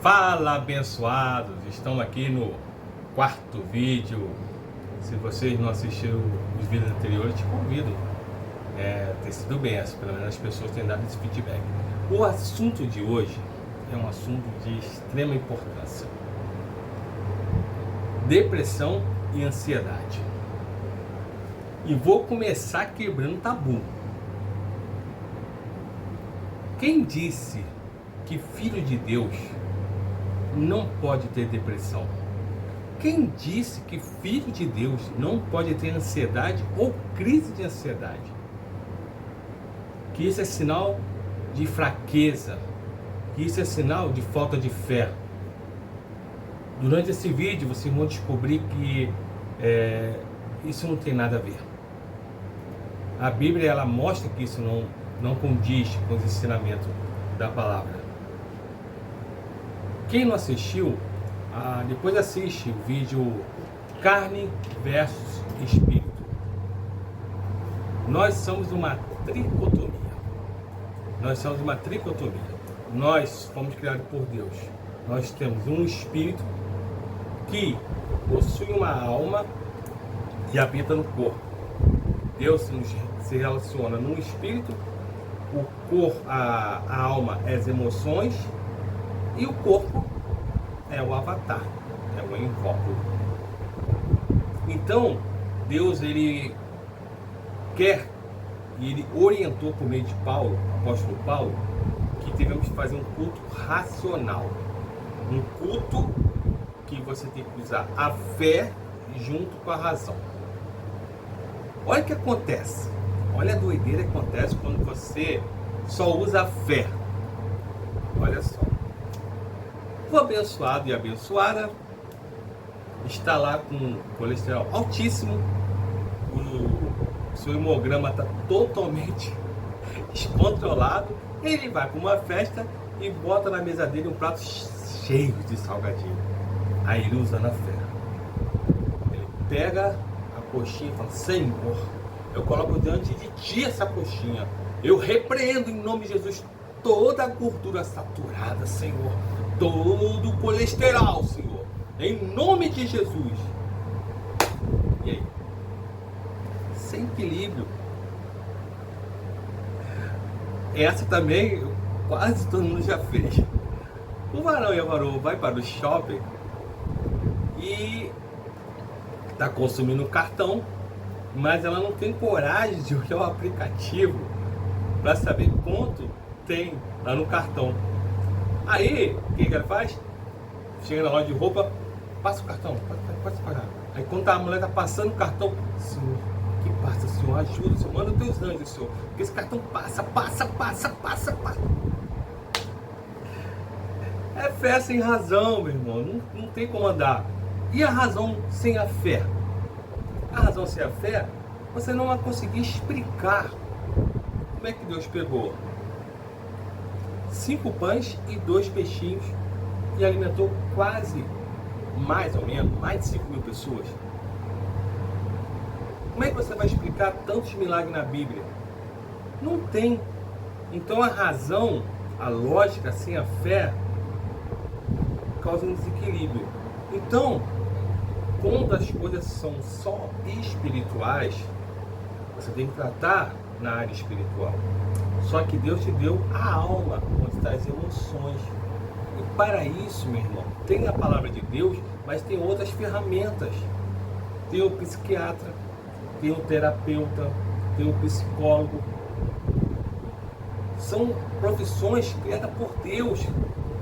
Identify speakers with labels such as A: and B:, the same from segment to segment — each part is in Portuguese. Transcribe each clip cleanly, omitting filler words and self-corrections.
A: Fala, abençoados! Estamos aqui no quarto vídeo. Se vocês não assistiram os vídeos anteriores, te convido. Tem sido benção, pelo menos as pessoas têm dado esse feedback. O assunto de hoje é um assunto de extrema importância: depressão e ansiedade. E vou começar quebrando tabu. Quem disse que filho de Deus não pode ter depressão? Quem disse que filho de Deus não pode ter ansiedade ou crise de ansiedade? Que isso é sinal de fraqueza, que isso é sinal de falta de fé. Durante esse vídeo vocês vão descobrir que isso não tem nada a ver. A Bíblia ela mostra que isso não condiz com os ensinamentos da palavra. Quem não assistiu, depois assiste o vídeo Carne versus Espírito. Nós somos uma tricotomia. Nós fomos criados por Deus. Nós temos um espírito que possui uma alma e habita no corpo. Deus se relaciona num espírito, o corpo, a alma é as emoções e o corpo é o avatar, é o invólucro. Então, Deus ele quer e ele orientou por meio de Paulo, apóstolo Paulo, que devemos fazer um culto racional. Um culto que você tem que usar a fé junto com a razão. Olha o que acontece. Olha a doideira que acontece quando você só usa a fé. Olha só. O abençoado e a abençoada está lá com colesterol altíssimo, o seu hemograma está totalmente descontrolado, ele vai para uma festa e bota na mesa dele um prato cheio de salgadinho. Aí ele usando a fé. Ele pega a coxinha e fala: Senhor, eu coloco diante de ti essa coxinha. Eu repreendo em nome de Jesus toda a gordura saturada, Senhor. Todo o colesterol, Senhor. Em nome de Jesus. E aí? Sem equilíbrio. Essa também quase todo mundo já fez. O varão e a varoa vai para o shopping e está consumindo o cartão, mas ela não tem coragem de olhar o aplicativo para saber quanto tem lá no cartão. Aí, o que ela faz? Chega na loja de roupa, passa o cartão, pode pagar. Aí quando a mulher está passando o cartão: Senhor, que passa, Senhor, ajuda, Senhor, manda os teus anjos, Senhor, porque esse cartão passa. É fé sem razão, meu irmão, não tem como andar. E a razão sem a fé? A razão sem a fé, você não vai conseguir explicar como é que Deus pegou 5 pães e 2 peixinhos e alimentou quase, mais ou menos, mais de 5.000 pessoas. Como é que você vai explicar tantos milagres na Bíblia? Não tem. Então a razão, a lógica sem a fé causa um desequilíbrio. Então, quando as coisas são só espirituais, você tem que tratar na área espiritual. Só que Deus te deu a alma, onde está as emoções. E para isso, meu irmão, tem a palavra de Deus, mas tem outras ferramentas. Tem o psiquiatra, tem o terapeuta, tem o psicólogo. São profissões criadas por Deus.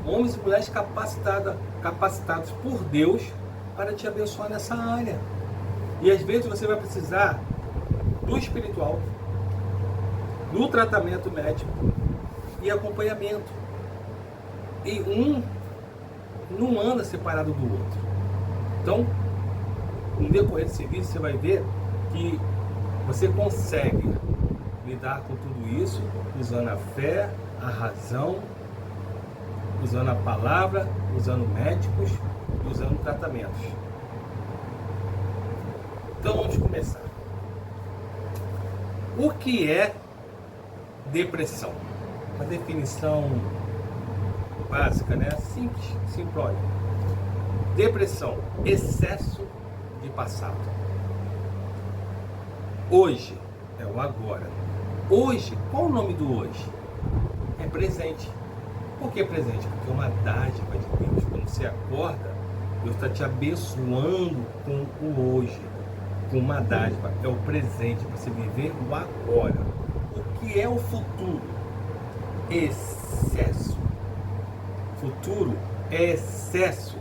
A: Homens e mulheres capacitados por Deus para te abençoar nessa área. E às vezes você vai precisar do espiritual, do tratamento médico e acompanhamento. E um não anda separado do outro. Então, no decorrer desse vídeo, você vai ver que você consegue lidar com tudo isso usando a fé, a razão, usando a palavra, usando médicos, usando tratamentos. Então vamos começar. O que é depressão? Uma definição básica, né? Simples, simplória. Depressão, excesso de passado. Hoje é o agora. Hoje, qual o nome do hoje? É presente. Por que presente? Porque é uma dádiva de Deus. Quando você acorda, Deus está te abençoando com o hoje, com uma dádiva. É o presente, para você viver o agora. O que é o futuro? Excesso. Futuro é excesso.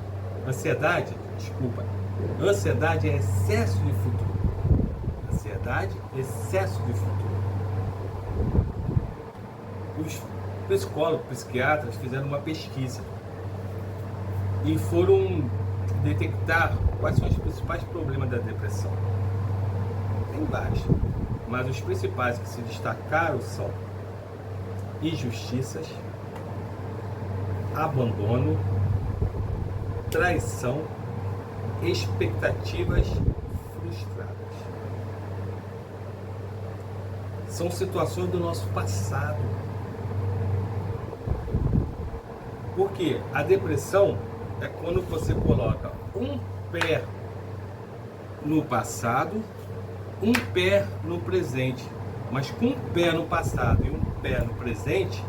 A: Ansiedade, desculpa. Ansiedade é excesso de futuro. Ansiedade, excesso de futuro. Os psicólogos, psiquiatras fizeram uma pesquisa e foram detectar quais são os principais problemas da depressão. Tem vários, mas os principais que se destacaram são injustiças, abandono, traição, expectativas frustradas. São situações do nosso passado. Porque a depressão é quando você coloca um pé no passado, um pé no presente. Mas com um pé no passado e um pé no presente,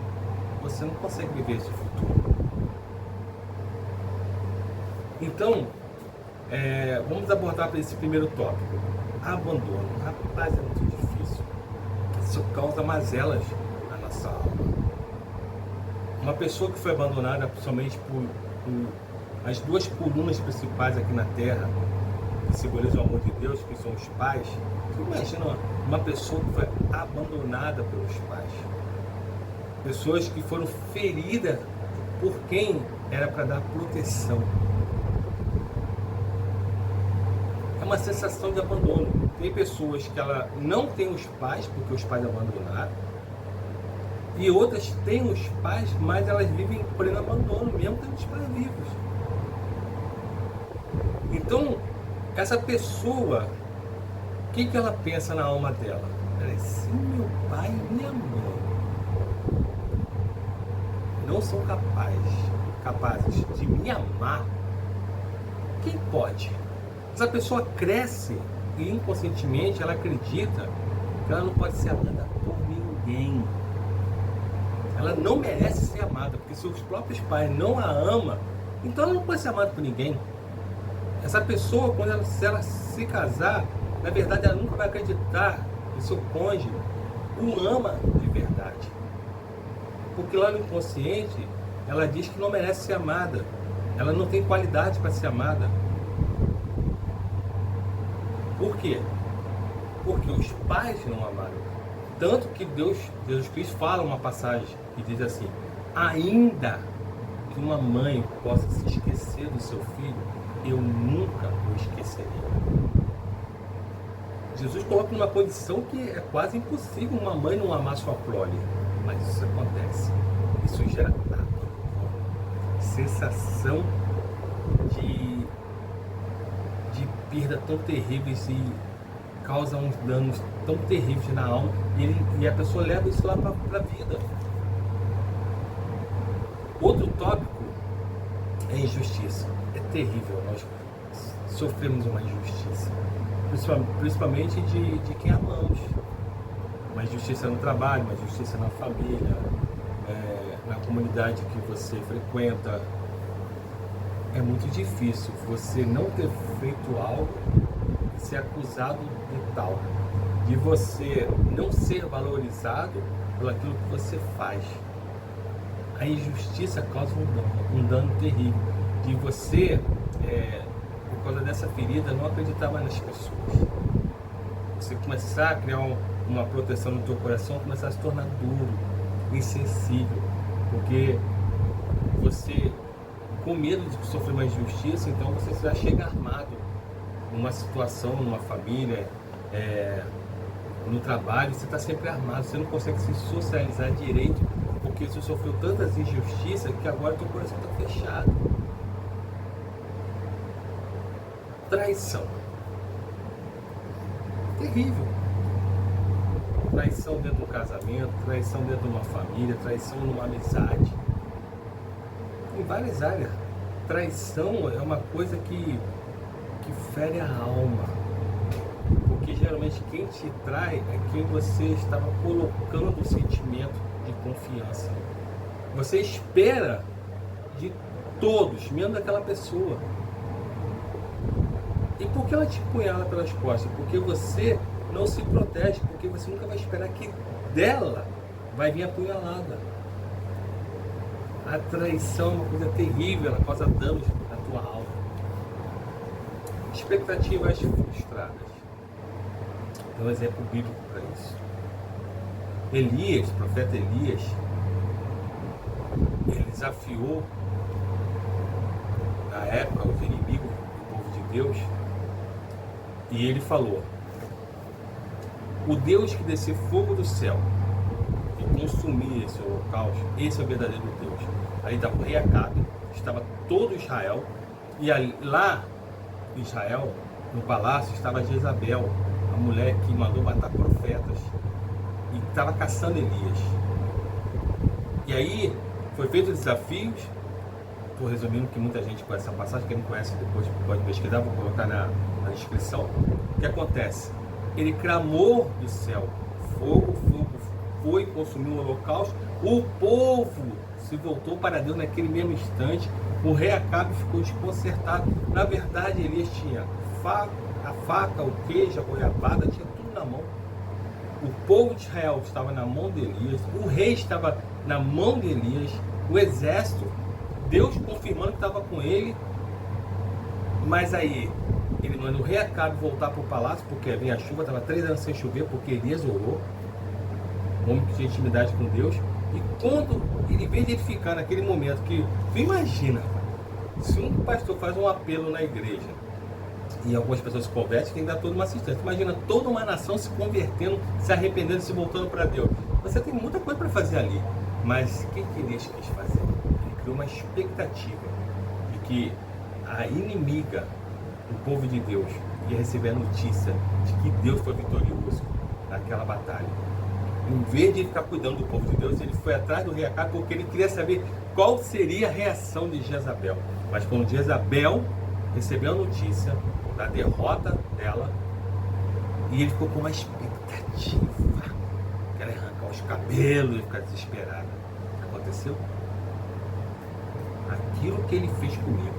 A: você não consegue viver esse futuro. Então, vamos abordar esse primeiro tópico. Abandono. Rapaz, é muito difícil. Isso causa mazelas na nossa alma. Uma pessoa que foi abandonada principalmente por as duas colunas principais aqui na Terra, que simbolizam o amor de Deus, que são os pais. Você imagina uma pessoa que foi abandonada pelos pais. Pessoas que foram feridas por quem era para dar proteção. É uma sensação de abandono. Tem pessoas que ela não tem os pais, porque os pais abandonaram. E outras têm os pais, mas elas vivem em pleno abandono, mesmo tendo os pais vivos. Então, essa pessoa, o que ela pensa na alma dela? Ela diz, se meu pai e minha mãe não são capazes de me amar, quem pode? Essa pessoa cresce e inconscientemente ela acredita que ela não pode ser amada por ninguém. Ela não merece ser amada, porque se os próprios pais não a amam, então ela não pode ser amada por ninguém. Essa pessoa, se ela se casar, na verdade ela nunca vai acreditar que seu cônjuge o ama de verdade. Porque lá no inconsciente, ela diz que não merece ser amada. Ela não tem qualidade para ser amada. Por quê? Porque os pais não amaram. Tanto que Jesus Cristo fala uma passagem que diz assim, ainda que uma mãe possa se esquecer do seu filho, eu nunca o esquecerei. Jesus coloca numa condição que é quase impossível uma mãe não amar sua prole. Mas isso acontece. Isso gera sensação de perda tão terríveis e causa uns danos tão terríveis na alma e a pessoa leva isso lá para a vida. Outro tópico é injustiça. É terrível, nós sofremos uma injustiça, principalmente de quem amamos. Uma injustiça no trabalho, uma injustiça na família, na comunidade que você frequenta. É muito difícil você não ter feito algo e ser acusado de tal, de você não ser valorizado por aquilo que você faz. A injustiça causa um dano terrível, de você, por causa dessa ferida, não acreditar mais nas pessoas. Você começar a criar uma proteção no teu coração, começar a se tornar duro, insensível, porque você, com medo de sofrer uma injustiça, então você já chega armado numa situação, numa família, no trabalho, você está sempre armado, você não consegue se socializar direito, porque você sofreu tantas injustiças que agora teu coração está fechado. Traição. Terrível. Traição dentro do casamento, traição dentro de uma família, traição numa amizade. em várias áreas. Traição é uma coisa que fere a alma. Porque geralmente quem te trai é quem você estava colocando o sentimento de confiança. Você espera de todos, menos daquela pessoa. E por que ela te apunhala pelas costas? Porque você não se protege, porque você nunca vai esperar que dela vai vir apunhalada. A traição é uma coisa terrível, ela causa danos na tua alma. Expectativas frustradas. É um exemplo bíblico para isso. Elias, o profeta Elias, ele desafiou na época os inimigos do povo de Deus, e ele falou: o Deus que descer fogo do céu e consumir esse holocausto, esse é o verdadeiro Deus. Aí estava o rei Acabe, estava todo Israel, e lá em Israel, no palácio, estava Jezabel, a mulher que mandou matar profetas, e estava caçando Elias. E aí foi feito desafios. Estou resumindo que muita gente conhece essa passagem, quem não conhece depois pode pesquisar, vou colocar na descrição. O que acontece? Ele clamou do céu, fogo foi consumir o holocausto, o povo se voltou para Deus naquele mesmo instante, o rei Acabe ficou desconcertado. Na verdade, Elias tinha a faca, o queijo, a goiabada, tinha tudo na mão. O povo de Israel estava na mão de Elias, o rei estava na mão de Elias, o exército, Deus confirmando que estava com ele. Mas aí ele mandou o rei Acabe voltar para o palácio, porque vinha a chuva, estava 3 anos sem chover, porque Elias orou, um homem que tinha intimidade com Deus. E quando ele veio ficar naquele momento que, tu imagina, se um pastor faz um apelo na igreja e algumas pessoas se convertem, tem que dar toda uma assistência. Imagina toda uma nação se convertendo, se arrependendo, se voltando para Deus. Você tem muita coisa para fazer ali. Mas o que Elias quis fazer? Ele criou uma expectativa de que a inimiga do povo de Deus ia receber a notícia de que Deus foi vitorioso naquela batalha. Em vez de ficar cuidando do povo de Deus, ele foi atrás do rei Acabe porque ele queria saber qual seria a reação de Jezabel. Mas quando Jezabel recebeu a notícia da derrota dela, e ele ficou com uma expectativa, que ela ia arrancar os cabelos e ficar desesperada. O que aconteceu? Aquilo que ele fez comigo,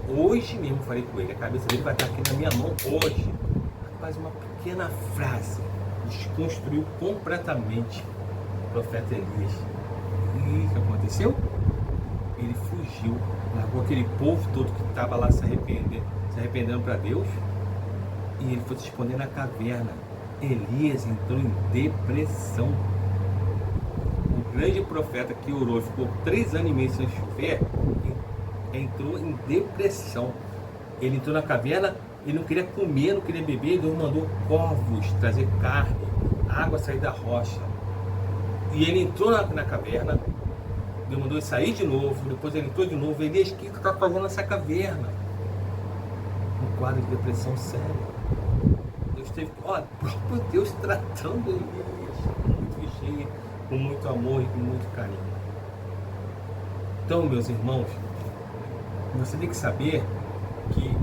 A: hoje mesmo falei com ele, a cabeça dele vai estar aqui na minha mão hoje. Rapaz, uma pequena frase desconstruiu completamente o profeta Elias. E o que aconteceu? Ele fugiu, largou aquele povo todo que estava lá se arrependendo para Deus, e ele foi se esconder na caverna. Elias entrou em depressão. O grande profeta que orou e ficou 3 anos e meio sem chover, entrou em depressão. Ele entrou na caverna, ele não queria comer, não queria beber, Deus mandou corvos trazer carne, água sair da rocha. E ele entrou na caverna, Deus mandou ele sair de novo, depois ele entrou de novo. Elias, o que está fazendo nessa caverna? Um quadro de depressão sério. Deus teve, olha, o próprio Deus tratando Elias com muito vigia, com muito amor e com muito carinho. Então, meus irmãos, você tem que saber que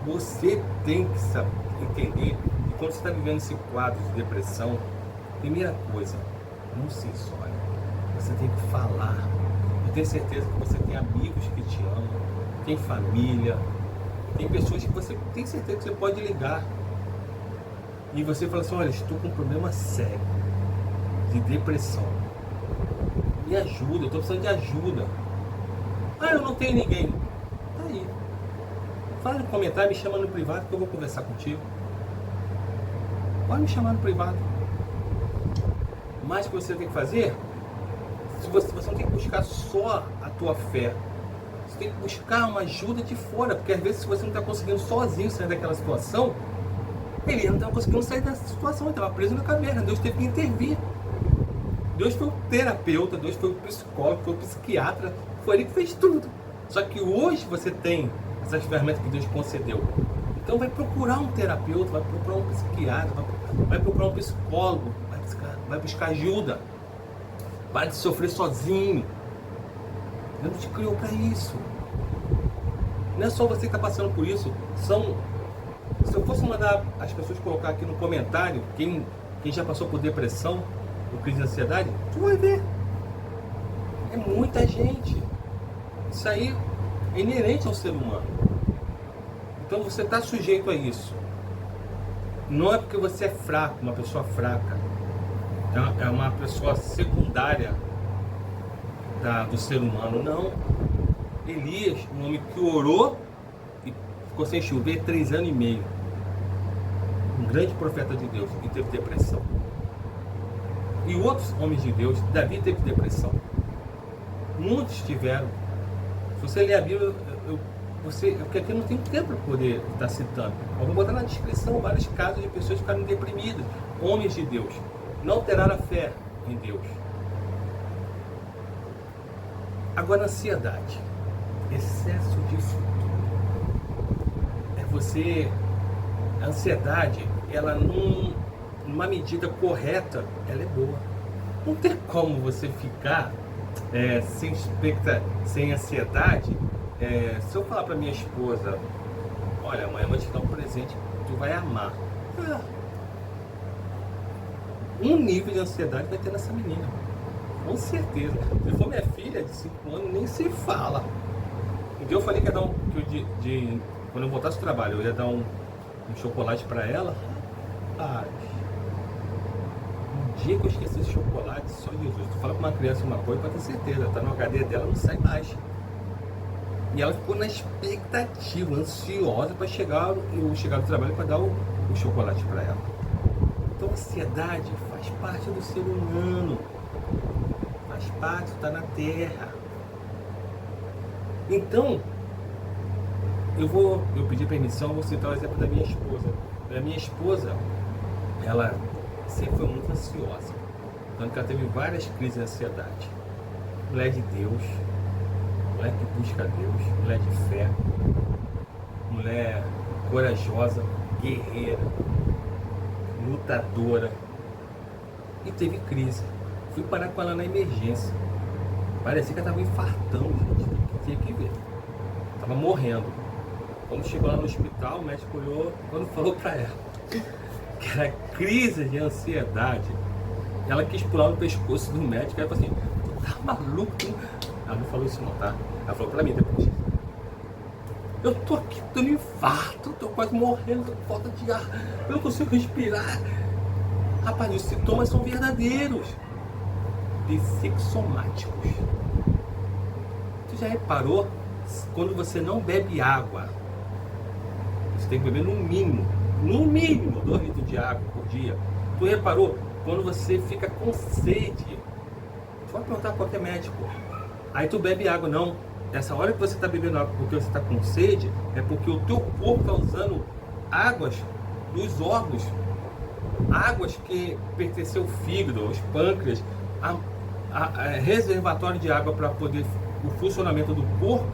A: você tem que entender que quando você está vivendo esse quadro de depressão, primeira coisa, não se isole. Você tem que falar. Eu tenho certeza que você tem amigos que te amam, tem família, tem pessoas que você tem certeza que você pode ligar. E você fala assim: olha, estou com um problema sério de depressão. Me ajuda, eu estou precisando de ajuda. Ah, eu não tenho ninguém. Tá aí. Fala no comentário, me chama no privado que eu vou conversar contigo. Pode me chamar no privado. Mas o que você tem que fazer, você não tem que buscar só a tua fé. Você tem que buscar uma ajuda de fora, porque às vezes se você não está conseguindo sozinho sair daquela situação, ele não estava conseguindo sair da situação, ele estava preso na caverna. Deus teve que intervir. Deus foi o terapeuta, Deus foi o psicólogo, foi o psiquiatra, foi ele que fez tudo. Só que hoje você tem essas ferramentas que Deus concedeu. Então vai procurar um terapeuta, vai procurar um psiquiatra, vai procurar um psicólogo, vai buscar ajuda. Para de sofrer sozinho. Deus não te criou para isso. Não é só você que está passando por isso. Se eu fosse mandar as pessoas colocar aqui no comentário quem já passou por depressão ou crise de ansiedade, tu vai ver. É muita gente. Isso aí é inerente ao ser humano. Então você está sujeito a isso. Não é porque você é fraco, uma pessoa fraca. É uma pessoa secundária do ser humano. Não. Elias, um homem que orou e ficou sem chover 3 anos e meio. Um grande profeta de Deus e teve depressão. E outros homens de Deus, Davi teve depressão. Muitos tiveram. Se você ler a Bíblia, porque aqui não tem tempo para poder estar citando. Eu vou botar na descrição vários casos de pessoas que ficaram deprimidas. Homens de Deus. Não terá a fé em Deus. Agora, ansiedade. Excesso de futuro. A ansiedade, ela numa medida correta, ela é boa. Não tem como você ficar sem ansiedade. Se eu falar para minha esposa, olha, amanhã eu vou te dar um presente que tu vai amar. Um nível de ansiedade vai ter nessa menina. Com certeza. Se for minha filha de 5 anos, nem se fala. Então eu falei que ia dar quando eu voltasse do trabalho, eu ia dar um chocolate para ela. Rapaz, um dia que eu esqueci esse chocolate, só Jesus. Tu fala pra uma criança uma coisa, pode ter certeza, tá no HD dela, não sai mais. E ela ficou na expectativa, ansiosa para chegar do trabalho para dar o chocolate para ela. Então a ansiedade faz parte do ser humano. Faz parte, está na terra. Então, eu pedi permissão, vou citar o exemplo da minha esposa. A minha esposa, ela sempre foi muito ansiosa. Tanto que ela teve várias crises de ansiedade. Mulher de Deus, mulher que busca Deus, mulher de fé, mulher corajosa, guerreira, lutadora. E teve crise. Fui parar com ela na emergência. Parecia que ela estava infartando, gente. Tinha que ver. Tava morrendo. Quando chegou lá no hospital, o médico olhou, quando falou para ela que era crise de ansiedade, ela quis pular no pescoço do médico. Ela falou assim: tu tá maluco? Ela não falou isso não, tá? Ela falou pra mim depois: eu tô aqui tendo infarto, tô quase morrendo, tô com falta de ar, eu não consigo respirar. Rapaz, os sintomas são verdadeiros, psicossomáticos. Tu já reparou? Quando você não bebe água, você tem que beber no mínimo 2 litros de água por dia. Tu reparou? Quando você fica com sede, tu vai perguntar a qualquer médico, aí tu bebe água. Não, essa hora que você está bebendo água porque você está com sede, é porque o teu corpo está usando águas dos órgãos, águas que pertencem ao fígado, aos pâncreas, a reservatório de água para poder o funcionamento do corpo.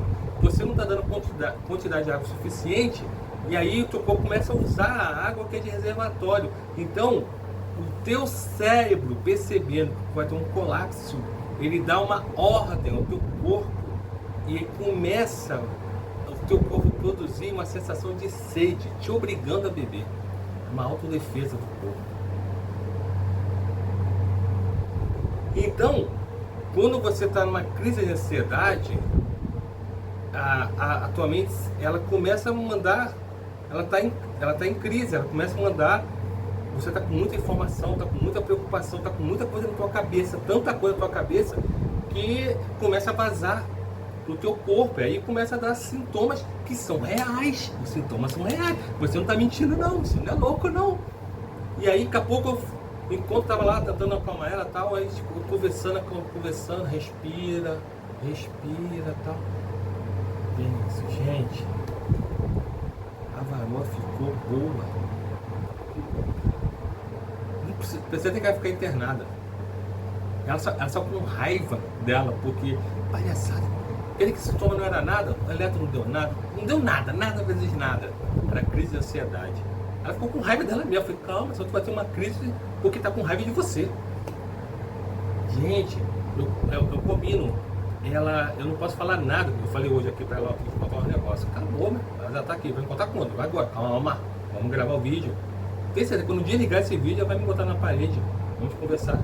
A: Você não está dando quantidade de água suficiente, e aí o teu corpo começa a usar a água que é de reservatório. Então, o teu cérebro, percebendo que vai ter um colapso, ele dá uma ordem ao teu corpo e começa o teu corpo a produzir uma sensação de sede, te obrigando a beber. Uma autodefesa do corpo. Então, quando você está numa crise de ansiedade, a tua mente, ela começa a mandar, ela tá em crise, ela começa a mandar, você está com muita informação, está com muita preocupação, está com muita coisa na tua cabeça, tanta coisa na tua cabeça, que começa a vazar no teu corpo, e aí começa a dar sintomas que são reais. Os sintomas são reais, você não está mentindo não, você não é louco não. E aí daqui a pouco, enquanto estava lá tentando acalmar ela, tal, aí tipo, conversando, respira tal. Isso, gente, a varoa ficou boa. Não precisa ter que ficar internada. Ela só com raiva dela, porque palhaçada. Aquele que sintoma não era nada, o eletro não deu nada vezes nada. Era crise de ansiedade. Ela ficou com raiva dela mesma. Eu falei: calma, só tu vai ter uma crise porque tá com raiva de você. Gente, eu combino eu não posso falar nada. Eu falei hoje aqui pra ela, tem que contar um negócio. Acabou, né? Ela já tá aqui, vai me contar quando? Vai agora, calma, vamos gravar o vídeo. Tem certeza, quando desligar esse vídeo, ela vai me botar na parede. Vamos conversar.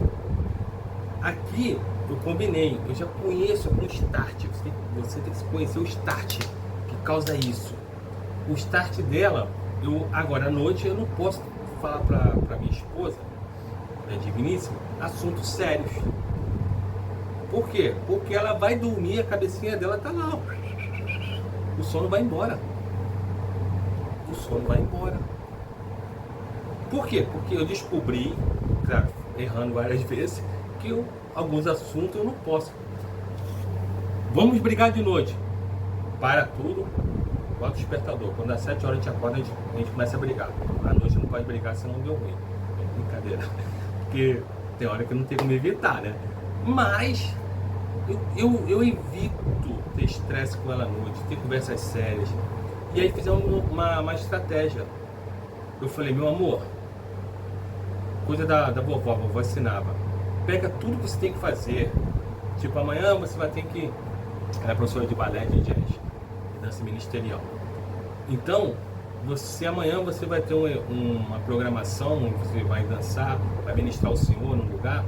A: Aqui, eu combinei, eu já conheço o start. Você tem que conhecer o start que causa isso. O start dela, agora à noite, eu não posso falar pra minha esposa, né, digníssima, assuntos sérios. Por quê? Porque ela vai dormir, a cabecinha dela tá lá, ó. O sono vai embora. O sono vai embora. Por quê? Porque eu descobri, claro, errando várias vezes, que alguns assuntos eu não posso. Vamos brigar de noite. Para tudo, bota o despertador. Quando dá 7 horas a gente acorda, a gente começa a brigar. À noite não pode brigar, senão deu ruim. É brincadeira. Porque tem hora que não tem como evitar, né? Mas eu evito ter estresse com ela à noite, ter conversas sérias. E aí fizemos uma estratégia. Eu falei, meu amor, coisa da vovó, a vovó ensinava. Pega tudo que você tem que fazer. Tipo, amanhã você vai ter que... Ela é professora de balé, de jazz, de dança ministerial. Então, amanhã você vai ter uma programação, você vai dançar, vai ministrar o Senhor num lugar.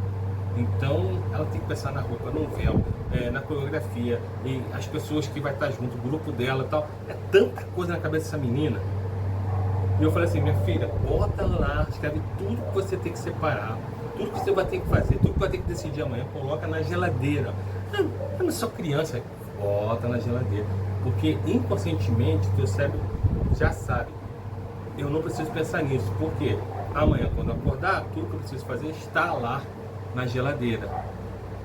A: Então, ela tem que pensar na roupa, no véu, na coreografia, e as pessoas que vai estar junto, o grupo dela e tal. É tanta coisa na cabeça dessa menina. E eu falei assim, minha filha, bota lá, escreve tudo que você tem que separar, tudo que você vai ter que fazer, tudo que vai ter que decidir amanhã, coloca na geladeira. Eu não sou criança, bota na geladeira. Porque inconscientemente, teu cérebro já sabe. Eu não preciso pensar nisso, porque amanhã, quando eu acordar, tudo que eu preciso fazer está lá na geladeira.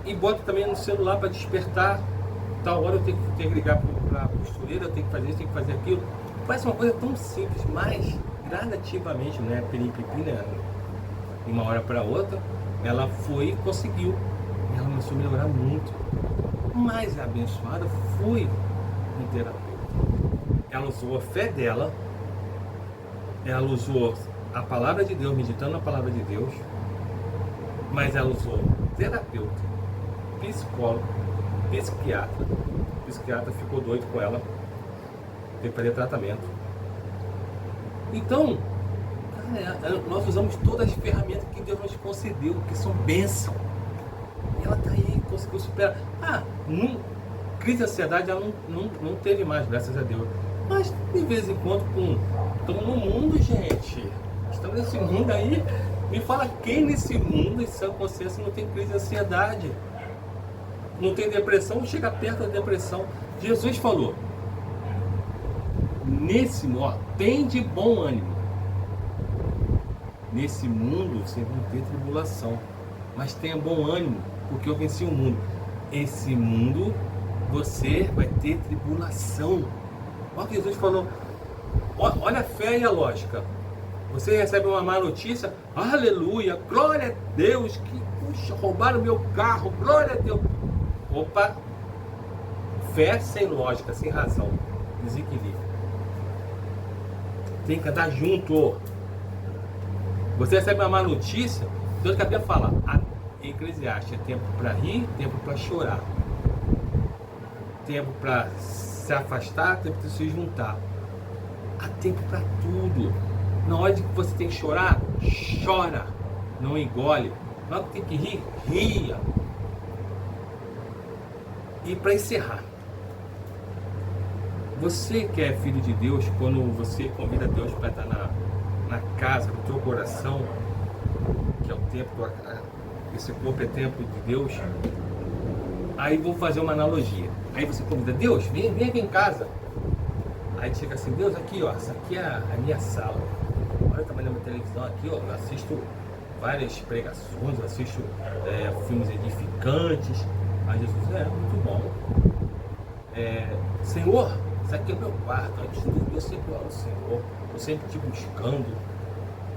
A: E bota também no celular para despertar. Tal hora eu tenho que ligar para a costureira, eu tenho que fazer isso, tenho que fazer aquilo. Parece uma coisa tão simples, mas gradativamente, né? Peripipi, né? De uma hora para outra, ela foi e conseguiu. Ela começou a melhorar muito. Mas a abençoada foi um terapeuta. Ela usou a fé dela, ela usou a palavra de Deus, meditando na palavra de Deus, mas ela usou terapeuta, psicólogo, psiquiatra. O psiquiatra ficou doido com ela, teve que fazer tratamento. Então, nós usamos todas as ferramentas que Deus nos concedeu, que são bênçãos. E ela está aí, conseguiu superar. Crise de ansiedade ela não teve mais, graças a Deus. Mas de vez em quando, estamos no mundo, gente. Estamos nesse mundo aí. Me fala quem nesse mundo, em sã consciência, não tem crise de ansiedade, não tem depressão, chega perto da depressão. Jesus falou, tem de bom ânimo. Nesse mundo vocês vão ter tribulação, mas tenha bom ânimo, porque eu venci o mundo. Esse mundo você vai ter tribulação. Olha o que Jesus falou. Olha a fé e a lógica. Você recebe uma má notícia, aleluia, glória a Deus, que puxa, roubaram meu carro, glória a Deus. Opa, fé sem lógica, sem razão, desequilíbrio. Tem que andar junto. Você recebe uma má notícia, Deus quer falar, em Eclesiastes, é tempo para rir, tempo para chorar, tempo para se afastar, tempo para se juntar. Há tempo para tudo. Na hora de que você tem que chorar, chora, não engole. Na hora que tem que rir, ria. E para encerrar, você que é filho de Deus, quando você convida Deus para estar na casa do teu coração, que é o templo, esse corpo é templo de Deus, aí vou fazer uma analogia. Aí você convida Deus, vem aqui em casa. Aí chega assim, Deus, aqui ó, essa aqui é a minha sala. Olha o tamanho da minha televisão aqui, ó, eu assisto várias pregações, eu assisto filmes edificantes. Aí Jesus, muito bom. Senhor, isso aqui é o meu quarto, antes de dormir eu sempre oro o Senhor, eu sempre te buscando.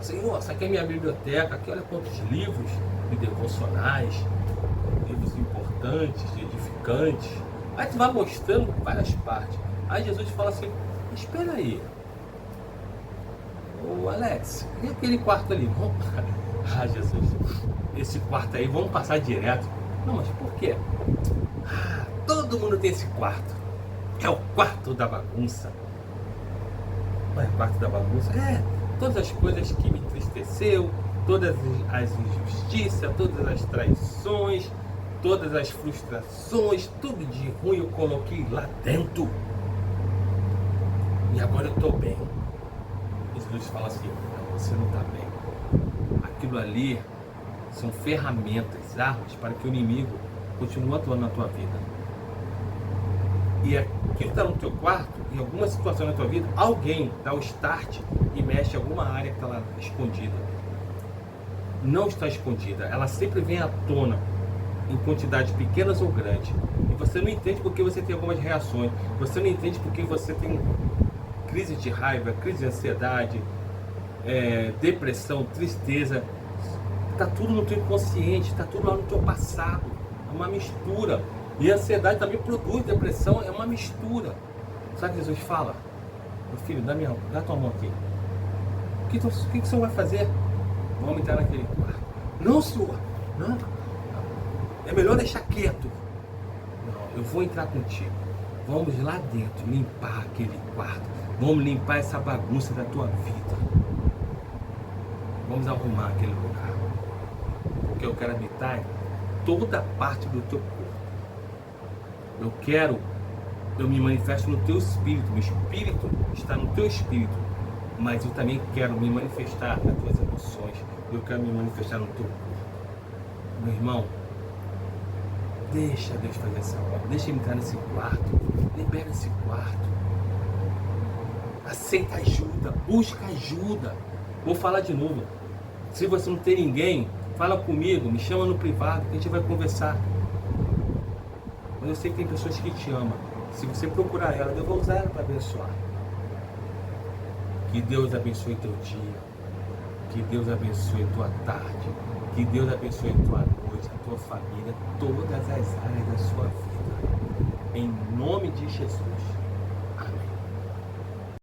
A: Senhor, isso aqui é minha biblioteca, aqui olha quantos livros de devocionais, livros importantes, edificantes. Aí tu vai mostrando várias partes. Aí Jesus fala assim, espera aí, ô Alex, e aquele quarto ali? Ah, Jesus, esse quarto aí, vamos passar direto. Não, mas por quê? Todo Todo mundo tem esse quarto. É o quarto da bagunça. Não é o quarto da bagunça? É. Todas as coisas que me entristeceu, todas as injustiças, todas as traições, todas as frustrações, tudo de ruim eu coloquei lá dentro. E agora eu estou bem. Jesus fala assim, não, você não está bem. Aquilo ali são ferramentas, armas para que o inimigo continue atuando na tua vida. E aquilo que está no teu quarto, em alguma situação na tua vida, alguém dá o start e mexe em alguma área que está lá escondida. Não está escondida, ela sempre vem à tona, em quantidades pequenas ou grandes. E você não entende porque você tem algumas reações, você não entende porque você tem crise de raiva, crise de ansiedade, depressão, tristeza. Está tudo no teu inconsciente, está tudo lá no teu passado. É uma mistura. E a ansiedade também produz depressão, é uma mistura. Sabe o que Jesus fala? Meu filho, dá tua mão aqui. O que o senhor vai fazer? Vamos entrar naquele quarto. Não, senhor, não. É melhor deixar quieto. Não, eu vou entrar contigo. Vamos lá dentro limpar aquele quarto. Vamos limpar essa bagunça da tua vida. Vamos arrumar aquele lugar. Porque eu quero habitar em toda parte do teu corpo. Eu me manifesto no teu espírito. O espírito está no teu espírito. Mas eu também quero me manifestar nas tuas emoções. Eu quero me manifestar no teu corpo. Meu irmão, deixa Deus fazer essa obra. Deixa ele entrar nesse quarto. Libera esse quarto. Aceita ajuda. Busca ajuda. Vou falar de novo. Se você não tem ninguém, fala comigo. Me chama no privado que a gente vai conversar. Mas eu sei que tem pessoas que te amam. Se você procurar ela, eu vou usar ela para abençoar. Que Deus abençoe teu dia. Que Deus abençoe tua tarde. Que Deus abençoe tua noite, a tua família, todas as áreas da sua vida. Em nome de Jesus.